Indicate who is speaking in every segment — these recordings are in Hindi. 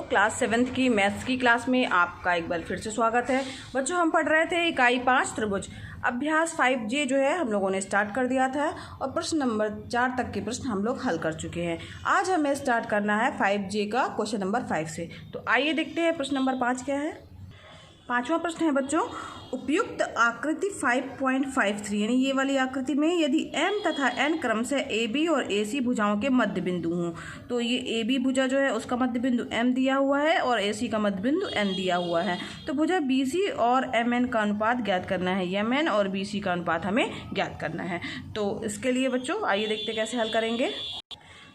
Speaker 1: क्लास 7th की मैथ्स की क्लास में आपका एक बार फिर से स्वागत है। बच्चों, हम पढ़ रहे थे इकाई 5 त्रिभुज अभ्यास 5J जो है हम लोगों ने स्टार्ट कर दिया था और प्रश्न नंबर 4 तक के प्रश्न हम लोग हल कर चुके हैं। आज हमें स्टार्ट करना है 5J का क्वेश्चन नंबर 5 से। तो आइए देखते हैं प्रश्न नंबर 5 क्या है। पांचवा प्रश्न है बच्चों, उपयुक्त आकृति 5.53 यानी ये वाली आकृति में यदि m तथा n क्रम से AB और AC भुजाओं के मध्य बिंदु हों तो ये AB भुजा जो है उसका मध्य बिंदु m दिया हुआ है और AC का मध्य बिंदु n दिया हुआ है। तो भुजा BC और MN का अनुपात ज्ञात करना है। MN और BC का अनुपात हमें ज्ञात करना है। तो इसके लिए बच्चों आइए देखते कैसे हल करेंगे।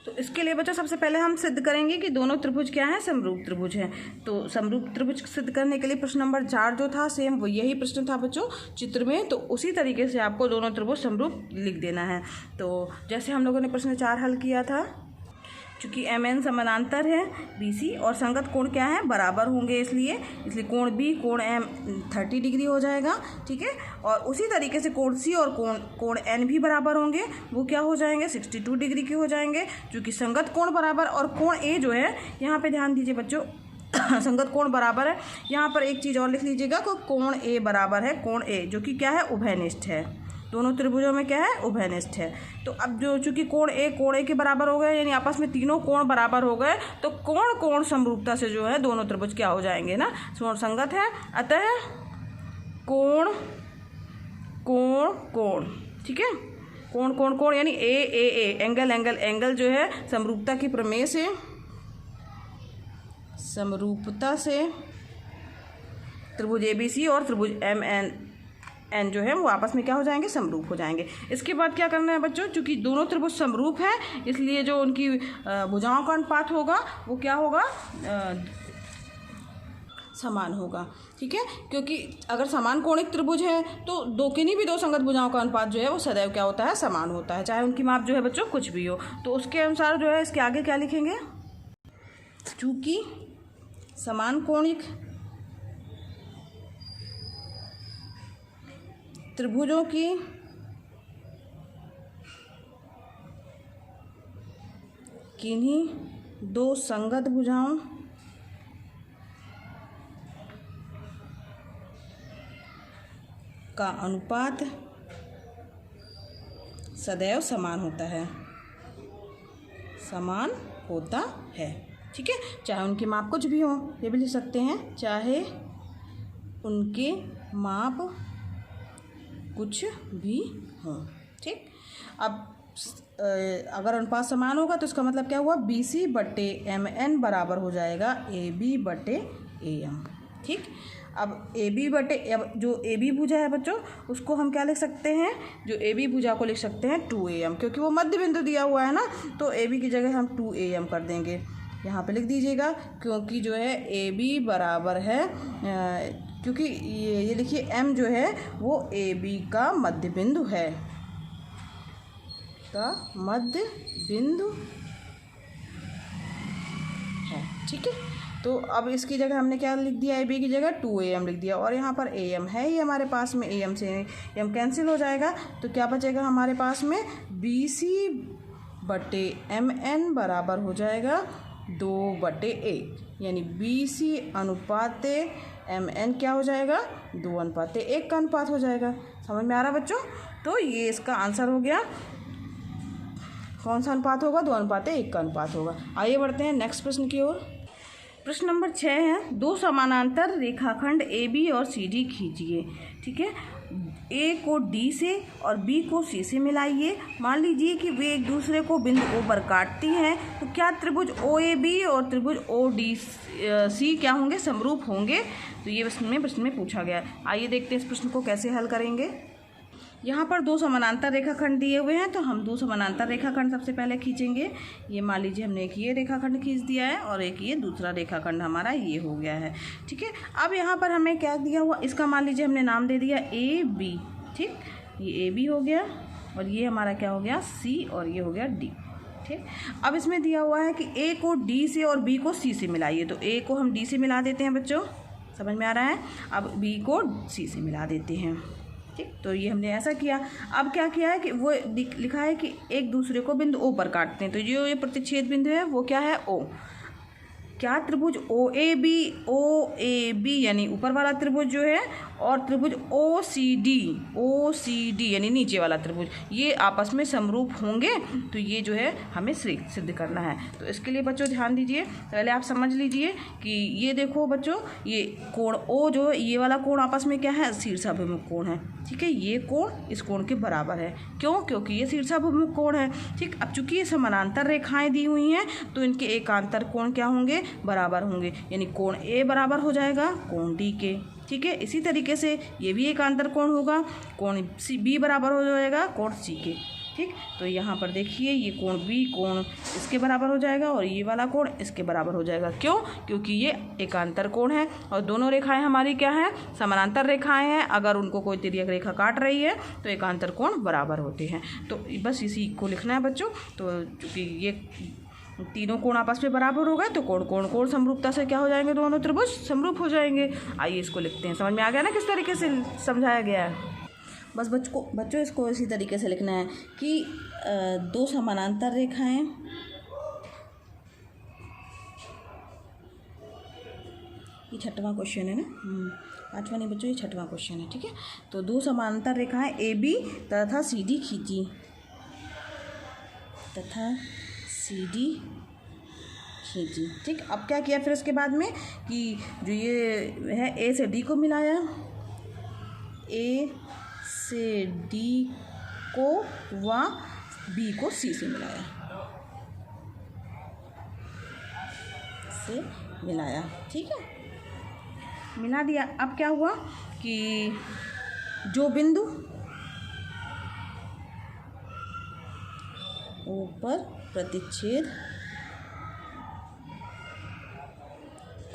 Speaker 1: तो इसके लिए बच्चों सबसे पहले हम सिद्ध करेंगे कि दोनों त्रिभुज क्या हैं, समरूप त्रिभुज हैं। तो समरूप त्रिभुज सिद्ध करने के लिए प्रश्न नंबर 4 जो था सेम वो यही प्रश्न था बच्चों चित्र में। तो उसी तरीके से आपको दोनों त्रिभुज समरूप लिख देना है। तो जैसे हम लोगों ने प्रश्न 4 हल किया था, चूँकि MN समानांतर है BC और संगत कोण क्या है, बराबर होंगे, इसलिए कोण B कोण M 30 डिग्री हो जाएगा। ठीक है, और उसी तरीके से कोण C और कोण N भी बराबर होंगे, वो क्या हो जाएंगे 62 डिग्री के हो जाएंगे। चूँकि संगत कोण बराबर और कोण A जो है, यहाँ पे ध्यान दीजिए बच्चों संगत कोण बराबर है। यहाँ पर एक चीज़ और लिख लीजिएगा कि कोण A बराबर है कोण A जो कि क्या है, उभयनिष्ठ है। दोनों त्रिभुजों में क्या है, उभयनिष्ठ है। तो अब जो चूंकि कोण A के बराबर हो गए यानी आपस में तीनों कोण बराबर हो गए, तो कोण समरूपता से जो है दोनों त्रिभुज क्या हो जाएंगे ना, संगत है। अतः कोण कोण ठीक है, कोण यानी ए एंगल जो है समरूपता की प्रमेय से, समरूपता से त्रिभुज ABC और त्रिभुज MN जो है वो आपस में क्या हो जाएंगे, समरूप हो जाएंगे। इसके बाद क्या करना है बच्चों, चूंकि दोनों त्रिभुज समरूप हैं इसलिए जो उनकी भुजाओं का अनुपात होगा वो क्या होगा, समान होगा। ठीक है, क्योंकि अगर समान कोणिक त्रिभुज है तो दो किन्हीं भी दो संगत भुजाओं का अनुपात जो है वो सदैव क्या होता है, समान होता है, चाहे उनकी माप जो है बच्चों कुछ भी हो। तो उसके अनुसार जो है इसके आगे क्या लिखेंगे, चूँकि समान कोणिक त्रिभुजों की किन्हीं दो संगत भुजाओं का अनुपात सदैव समान होता है, समान होता है। ठीक है, चाहे उनकी माप कुछ भी हो, ये भी लिख सकते हैं, चाहे उनके माप कुछ भी हो। ठीक, अब अगर अनुपात समान होगा तो इसका मतलब क्या हुआ, BC बटे MN बराबर हो जाएगा AB बटे AM। ठीक, अब जो AB भुजा है बच्चों उसको हम क्या लिख सकते हैं, जो AB भुजा को लिख सकते हैं 2AM, क्योंकि वो मध्य बिंदु दिया हुआ है ना, तो AB की जगह हम 2AM कर देंगे। यहाँ पे लिख दीजिएगा, क्योंकि जो है AB बराबर है क्योंकि ये लिखिए M जो है वो AB का मध्य बिंदु है, का मध्य बिंदु है। ठीक है, तो अब इसकी जगह हमने क्या लिख दिया, AB की जगह 2AM लिख दिया और यहाँ पर AM है ही हमारे पास में, AM से AM कैंसिल हो जाएगा, तो क्या बचेगा हमारे पास में, BC बटे MN बराबर हो जाएगा 2/1 यानी BC अनुपात MN क्या हो जाएगा, 2:1 का अनुपात हो जाएगा। समझ में आ रहा बच्चों? तो ये इसका आंसर हो गया। कौन सा अनुपात होगा, 2:1 का अनुपात होगा। आइए बढ़ते हैं नेक्स्ट प्रश्न की ओर। प्रश्न नंबर 6 है, दो समानांतर रेखाखंड AB और CD खींचिए। ठीक है, A को D से और B को C से मिलाइए। मान लीजिए कि वे एक दूसरे को बिंदु O पर काटती हैं, तो क्या त्रिभुज OAB और त्रिभुज ODC क्या होंगे, समरूप होंगे? तो ये प्रश्न में पूछा गया। आइए देखते हैं इस प्रश्न को कैसे हल करेंगे। यहाँ पर दो समानांतर रेखाखंड दिए हुए हैं, तो हम दो समानांतर रेखाखंड सबसे पहले खींचेंगे। ये मान लीजिए हमने एक ये रेखाखंड खींच दिया है और एक ये दूसरा रेखाखंड हमारा ये हो गया है। ठीक है, अब यहाँ पर हमें क्या दिया हुआ, इसका मान लीजिए हमने नाम दे दिया AB। ठीक, ये AB हो गया और ये हमारा क्या हो गया, C और ये हो गया D। ठीक, अब इसमें दिया हुआ है कि A को D से और B को C से मिलाइए। तो A को हम D से मिला देते हैं बच्चों, समझ में आ रहा है। अब B को C से मिला देते हैं। ठीक, तो ये हमने ऐसा किया। अब क्या किया है कि वो लिखा है कि एक दूसरे को बिंदु O पर काटते हैं, तो जो ये प्रतिच्छेद बिंदु है वो क्या है O। क्या त्रिभुज ओ ए बी यानी ऊपर वाला त्रिभुज जो है और त्रिभुज ओ सी डी यानी नीचे वाला त्रिभुज ये आपस में समरूप होंगे? तो ये जो है हमें सिद्ध करना है। तो इसके लिए बच्चों ध्यान दीजिए, पहले आप समझ लीजिए कि ये देखो बच्चों, ये कोण ओ जो ये वाला कोण आपस में क्या है? शीर्षाभिमुख कोण है। ठीक है, ये कोण इस कोण के बराबर है। क्यों? क्योंकि ये शीर्षाभिमुख कोण है। ठीक, अब चूंकि ये समानांतर रेखाएं दी हुई हैं तो इनके एकांतर कोण क्या होंगे? बराबर होंगे, यानी कोण ए बराबर हो जाएगा कोण डी के। ठीक है, इसी तरीके से ये भी एकांतर कोण होगा, कोण सी बी बराबर हो जाएगा कोण सी के। ठीक, तो यहाँ पर देखिए ये कोण बी कोण इसके बराबर हो जाएगा और ये वाला कोण इसके बराबर हो जाएगा। क्यों? क्योंकि ये एकांतर कोण है और दोनों रेखाएं हमारी क्या है? समानांतर रेखाएं हैं। अगर उनको कोई तिर्यक रेखा काट रही है तो एकांतर कोण बराबर होते हैं। तो बस इसी को लिखना है बच्चों। तो चूँकि ये तीनों कोण आपस में बराबर हो गए तो कोण समरूपता से क्या हो जाएंगे? दोनों त्रिभुज समरूप हो जाएंगे। आइए इसको लिखते हैं। समझ में आ गया ना किस तरीके से समझाया गया है? बस बच्चों इसको इसी तरीके से लिखना है कि दो समानांतर रेखाएं ये 6वां क्वेश्चन है ना, 5वां नहीं बच्चों, ये 6वां क्वेश्चन है। ठीक है, तो दो समानांतर रेखाएं ए बी तथा सी डी खींची ठीक, अब क्या किया फिर उसके बाद में कि जो ये है ए से डी को मिलाया, ए से डी को व बी को सी से मिलाया। ठीक है, मिला दिया। अब क्या हुआ कि जो बिंदु ऊपर प्रतिच्छेद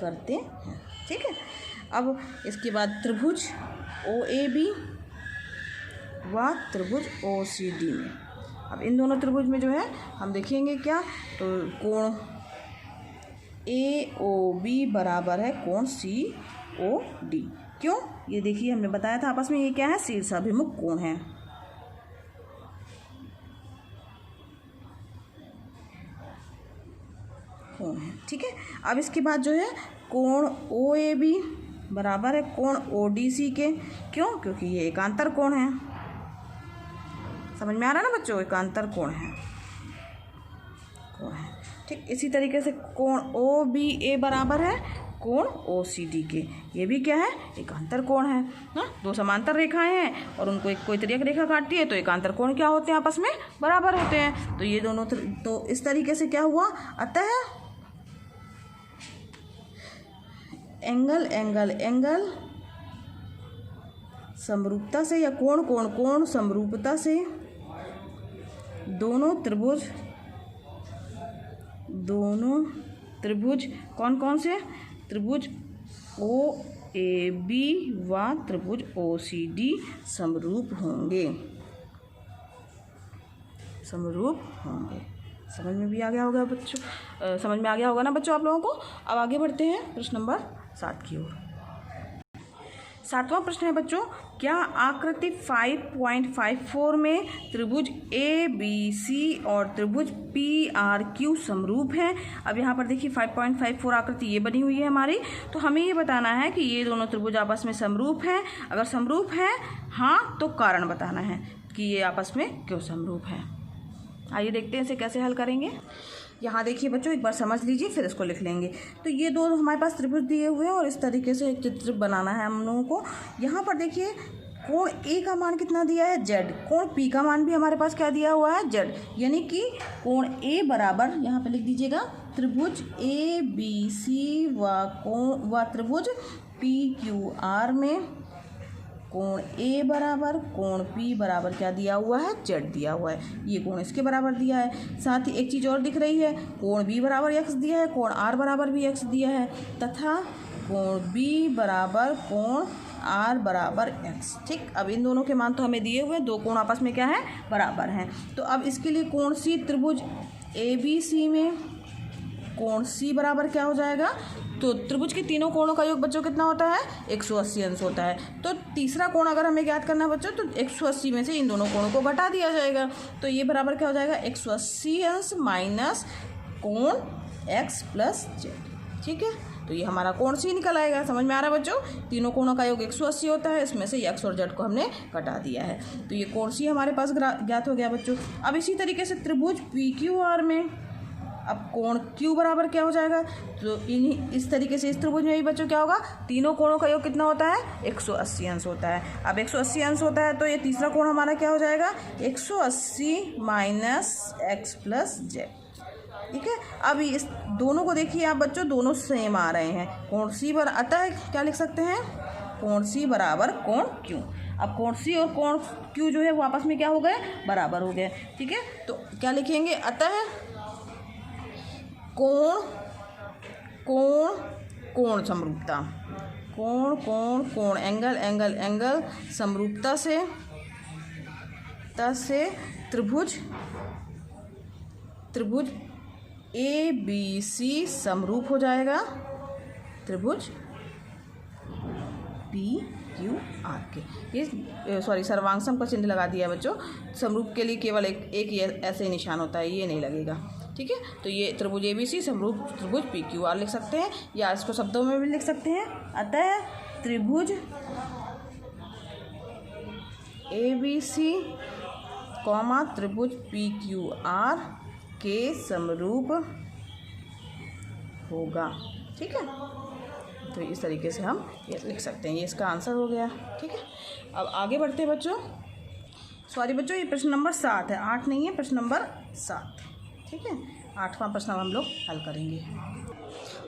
Speaker 1: करते हैं। ठीक है, अब इसके बाद त्रिभुज ओ ए बी व त्रिभुज ओ सी डी में, अब इन दोनों त्रिभुज में जो है हम देखेंगे क्या, तो कोण ए ओ बी बराबर है कोण सी ओ डी। क्यों? ये देखिए हमने बताया था आपस में ये क्या है? शीर्षाभिमुख कोण है। ठीक है, अब इसके बाद जो है कोण ओ ए बी बराबर है कोण ओ डी सी के। क्यों? क्योंकि ये एकांतर कोण है। समझ में आ रहा है ना बच्चों? एकांतर कोण है। ठीक, इसी तरीके से कोण ओ बी ए बराबर है कोण ओ सी डी के। ये भी क्या है? एकांतर कोण है ना। दो समांतर रेखाएं हैं और उनको कोई तिर्यक रेखा काटती है तो एकांतर कोण क्या होते हैं? आपस में बराबर होते हैं। तो ये दोनों तो इस तरीके से क्या हुआ? अतः एंगल समरूपता से या कोण समरूपता से दोनों त्रिभुज कौन से? त्रिभुज ओ ए बी व त्रिभुज ओ सी डी समरूप होंगे। समझ में भी आ गया होगा बच्चों? समझ में आ गया होगा ना बच्चों आप लोगों को? अब आगे बढ़ते हैं प्रश्न नंबर 7 की ओर। 7वां प्रश्न है बच्चों, क्या आकृति 5.54 में त्रिभुज ए बी सी और त्रिभुज पी आर क्यू समरूप है? अब यहाँ पर देखिए 5.54 आकृति ये बनी हुई है हमारी, तो हमें ये बताना है कि ये दोनों त्रिभुज आपस में समरूप हैं। अगर समरूप है हाँ तो कारण बताना है कि ये आपस में क्यों समरूप है। आइए देखते हैं इसे कैसे हल करेंगे। यहाँ देखिए बच्चों, एक बार समझ लीजिए फिर इसको लिख लेंगे। तो ये दो हमारे पास त्रिभुज दिए हुए हैं और इस तरीके से एक चित्र बनाना है हम लोगों को। यहाँ पर देखिए कोण ए का मान कितना दिया है? जेड। कोण पी का मान भी हमारे पास क्या दिया हुआ है? जेड। यानी कि कोण ए बराबर, यहाँ पे लिख दीजिएगा, त्रिभुज ए बी सी व त्रिभुज पी क्यू आर में कोण ए बराबर कोण पी बराबर क्या दिया हुआ है? जेड दिया हुआ है। ये कोण इसके बराबर दिया है। साथ ही एक चीज़ और दिख रही है, कोण बी बराबर एक्स दिया है, कोण आर बराबर भी एक्स दिया है, तथा कोण बी बराबर कोण आर बराबर एक्स। ठीक, अब इन दोनों के मान तो हमें दिए हुए, दो कोण आपस में क्या है? बराबर हैं। तो अब इसके लिए कोण सी, त्रिभुज ए बी सी में कोण सी बराबर क्या हो जाएगा? तो त्रिभुज के तीनों कोणों का योग बच्चों कितना होता है? 180 अंश होता है। तो तीसरा कोण अगर हमें ज्ञात करना है बच्चों तो 180 में से इन दोनों कोणों को घटा दिया जाएगा। तो ये बराबर क्या हो जाएगा? 180 अंश माइनस कोण एक्स प्लस जेड। ठीक है, तो ये हमारा कोण सी निकल आएगा। समझ में आ रहा है बच्चों? तीनों कोणों का योग 180 होता है, इसमें से x और z को हमने घटा दिया है, तो ये कोण सी हमारे पास ज्ञात हो गया बच्चों। अब इसी तरीके से त्रिभुज PQR में अब कोण Q बराबर क्या हो जाएगा, तो इस तरीके से इस त्रिभुज में भी बच्चों क्या होगा, तीनों कोणों का योग कितना होता है, 180 अंश होता है। अब 180 अंश होता है तो ये तीसरा कोण हमारा क्या हो जाएगा, 180 माइनस x प्लस z। ठीक है, अब इस दोनों को देखिए आप बच्चों, दोनों सेम आ रहे हैं। कोण सी अतः क्या लिख सकते हैं, कोण सी बराबर कोण Q। अब कोण सी और कोण Q जो है वो आपस में क्या हो गए, बराबर हो गए। ठीक है, तो क्या लिखेंगे, अतः कोण कोण कोण समरूपता, कोण कोण कोण एंगल एंगल एंगल समरूपता से त्रिभुज ABC समरूप हो जाएगा त्रिभुज PQR के। ये सर्वांगसम का चिन्ह लगा दिया बच्चों। समरूप के लिए केवल एक ऐसे निशान होता है, ये नहीं लगेगा। ठीक है, तो ये त्रिभुज ABC समरूप त्रिभुज PQR लिख सकते हैं, या इसको शब्दों में भी लिख सकते हैं। अतः त्रिभुज ABC त्रिभुज PQR के समरूप होगा। ठीक है, तो इस तरीके से हम ये लिख सकते हैं। ये इसका आंसर हो गया। ठीक है, अब आगे बढ़ते हैं बच्चों। बच्चों ये प्रश्न नंबर 7 है, 8 नहीं है, प्रश्न नंबर 7। ठीक है, 8वां प्रश्न हम लोग हल करेंगे।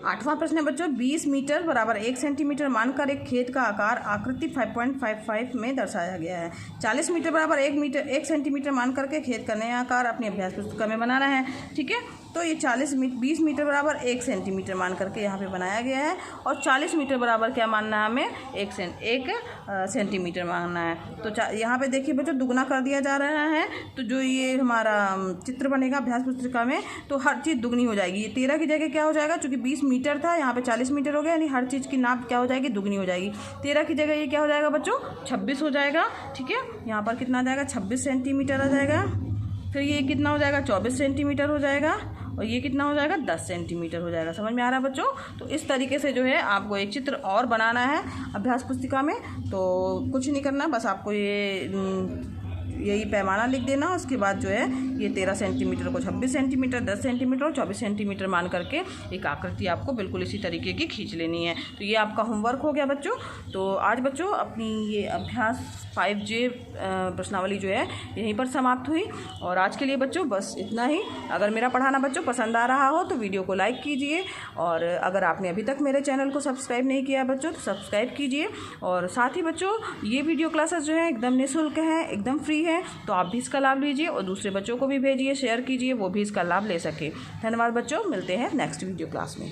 Speaker 1: 8वां प्रश्न है बच्चों, 20 मीटर बराबर 1 सेंटीमीटर मानकर एक खेत का आकार आकृति 5.55 में दर्शाया गया है। 40 मीटर बराबर 1 सेंटीमीटर मानकर के खेत का नया आकार अपनी अभ्यास पुस्तिका में बनाना है। ठीक है, तो ये 20 मीटर बराबर 1 सेंटीमीटर मान करके यहाँ पे बनाया गया है, और 40 मीटर बराबर क्या मानना है हमें, 1 सेंटीमीटर मानना है। तो यहाँ पे देखिए बच्चों, दुगना कर दिया जा रहा है, तो जो ये हमारा चित्र बनेगा अभ्यास पुस्तिका में, तो हर चीज़ दुगनी हो जाएगी। ये 13 की जगह क्या हो जाएगा, चूँकि 20 मीटर था, यहाँ पे 40 मीटर हो गया, यानी हर चीज़ की नाप क्या हो जाएगी, दुगनी हो जाएगी। 13 की जगह ये क्या हो जाएगा बच्चों, 26 हो जाएगा। ठीक है, यहाँ पर कितना आ जाएगा, 26 सेंटीमीटर आ जाएगा। फिर ये कितना हो जाएगा, 24 सेंटीमीटर हो जाएगा, और ये कितना हो जाएगा, 10 सेंटीमीटर हो जाएगा। समझ में आ रहा है बच्चों? तो इस तरीके से जो है आपको एक चित्र और बनाना है अभ्यास पुस्तिका में। तो कुछ नहीं करना, बस आपको यही पैमाना लिख देना। उसके बाद जो है ये 13 सेंटीमीटर को 26 सेंटीमीटर, 10 सेंटीमीटर और 24 सेंटीमीटर मान करके एक आकृति आपको बिल्कुल इसी तरीके की खींच लेनी है। तो ये आपका होमवर्क हो गया बच्चों। तो आज बच्चों अपनी ये अभ्यास 5J प्रश्नावली जो है यहीं पर समाप्त हुई। और आज के लिए बच्चों बस इतना ही। अगर मेरा पढ़ाना बच्चों पसंद आ रहा हो तो वीडियो को लाइक कीजिए, और अगर आपने अभी तक मेरे चैनल को सब्सक्राइब नहीं किया बच्चों तो सब्सक्राइब कीजिए। और साथ ही बच्चों ये वीडियो क्लासेस जो है एकदम निःशुल्क हैं, एकदम फ्री है, तो आप भी इसका लाभ लीजिए और दूसरे बच्चों को भी भेजिए, शेयर कीजिए, वो भी इसका लाभ ले सके। धन्यवाद बच्चों, मिलते हैं नेक्स्ट वीडियो क्लास में।